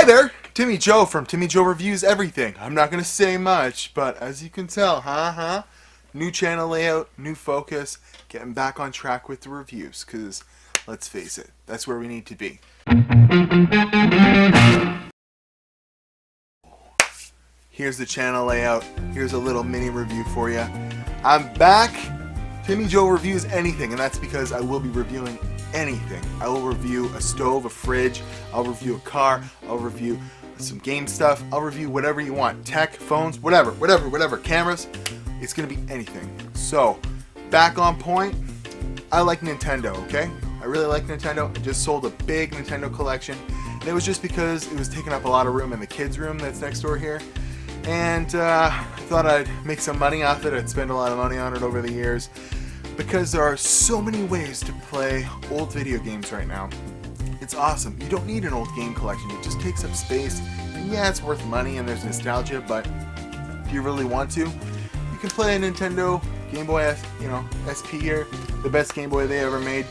there, Timmy Joe from Timmy Joe Reviews Everything. I'm not going to say much, but as you can tell, new channel layout, new focus, getting back on track with the reviews, because let's face it, that's where we need to be. Here's the channel layout, here's a little mini review for you. I'm back, Timmy Joe Reviews Anything, and that's because I will be reviewing anything. I will review a stove, a fridge, I'll review a car, I'll review some game stuff, I'll review whatever you want. Tech, phones, whatever, cameras, it's gonna be anything. So, back on point, I like Nintendo, okay? I really like Nintendo. I just sold a big Nintendo collection, and it was just because it was taking up a lot of room in the kids' room that's next door here. And I thought I'd make some money off it. I'd spend a lot of money on it over the years, because there are so many ways to play old video games right now. It's awesome. You don't need an old game collection. It just takes up space. And yeah, it's worth money and there's nostalgia, but if you really want to, you can play a Nintendo Game Boy SP here, the best Game Boy they ever made.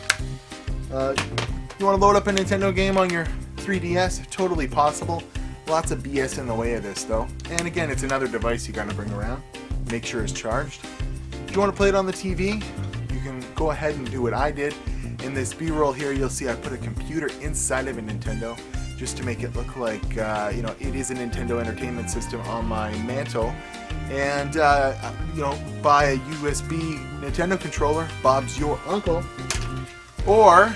You want to load up a Nintendo game on your 3DS? Totally possible. Lots of BS in the way of this though. And again, it's another device you gotta bring around. Make sure it's charged. If you want to play it on the TV, you can go ahead and do what I did. In this B-roll here, you'll see I put a computer inside of a Nintendo just to make it look like it is a Nintendo Entertainment System on my mantle. And buy a USB Nintendo controller. Bob's your uncle. Or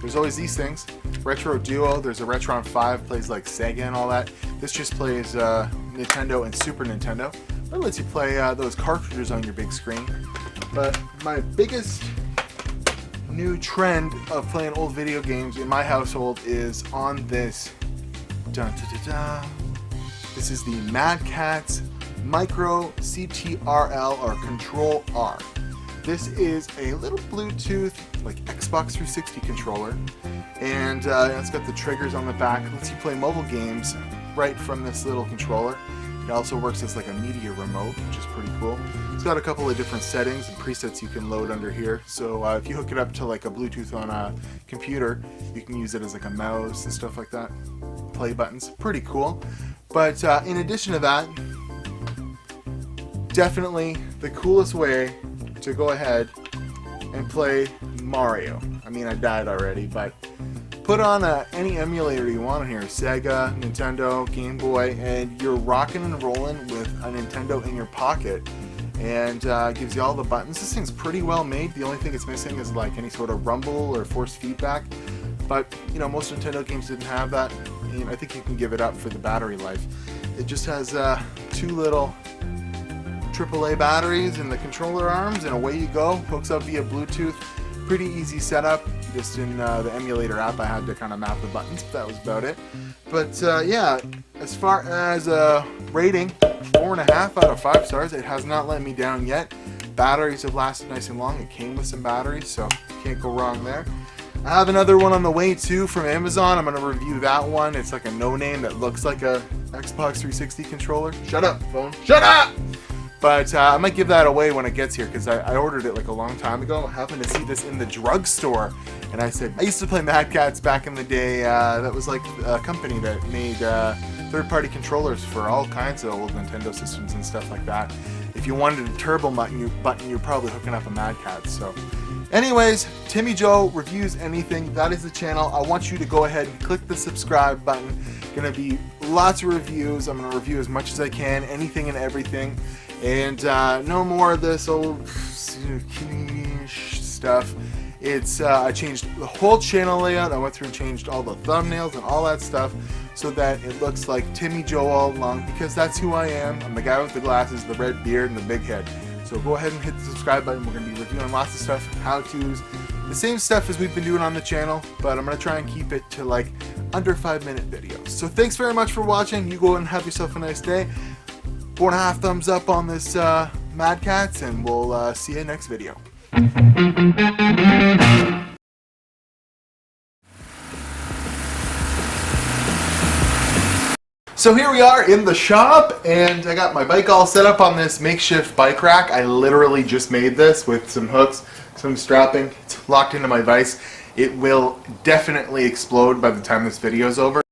there's always these things. Retro Duo. There's a Retron 5, plays like Sega and all that. This just plays Nintendo and Super Nintendo. It lets you play those cartridges on your big screen. But my biggest new trend of playing old video games in my household is on this. This is the Mad Catz Micro CTRL or Control R. This is a little Bluetooth like Xbox 360 controller, and it's got the triggers on the back. It lets you play mobile games right from this little controller. It also works as like a media remote, which is pretty cool. It's got a couple of different settings and presets you can load under here. So if you hook it up to like a Bluetooth on a computer, you can use it as like a mouse and stuff like that. Play buttons, pretty cool. But in addition to that, definitely the coolest way to go ahead and play Mario. I mean, I died already, but put on any emulator you want on here, Sega, Nintendo, Game Boy, and you're rocking and rolling with a Nintendo in your pocket, and gives you all the buttons. This thing's pretty well made. The only thing it's missing is like any sort of rumble or force feedback, but most Nintendo games didn't have that, and I think you can give it up for the battery life. It just has two little AAA batteries in the controller arms, and away you go. Hooks up via Bluetooth. Pretty easy setup. Just in the emulator app, I had to kind of map the buttons, but that was about it. But yeah, as far as rating, 4.5 out of 5 stars. It has not let me down yet. Batteries have lasted nice and long. It came with some batteries, so can't go wrong there. I have another one on the way too from Amazon. I'm going to review that one. It's like a no-name that looks like a Xbox 360 controller. Shut up, phone. Shut up! But I might give that away when it gets here, because I ordered it like a long time ago. I happened to see this in the drugstore, and I said, I used to play Mad Catz back in the day. That was like a company that made third-party controllers for all kinds of old Nintendo systems and stuff like that. If you wanted a turbo button, you're probably hooking up a Mad Catz. So anyways, Timmy Joe Reviews Anything. That is the channel. I want you to go ahead and click the subscribe button. Gonna be lots of reviews. I'm gonna review as much as I can, anything and everything. And no more of this old stuff. I changed the whole channel layout. I went through and changed all the thumbnails and all that stuff so that it looks like Timmy Joe all along, because that's who I am. I'm the guy with the glasses, the red beard, and the big head. So go ahead and hit the subscribe button. We're going to be reviewing lots of stuff, how-tos, the same stuff as we've been doing on the channel, but I'm going to try and keep it to like under 5-minute videos. So thanks very much for watching. You go and have yourself a nice day. 4.5 thumbs up on this Mad Catz, and we'll see you next video. So here we are in the shop, and I got my bike all set up on this makeshift bike rack. I literally just made this with some hooks, some strapping. It's locked into my vise. It will definitely explode by the time this video is over.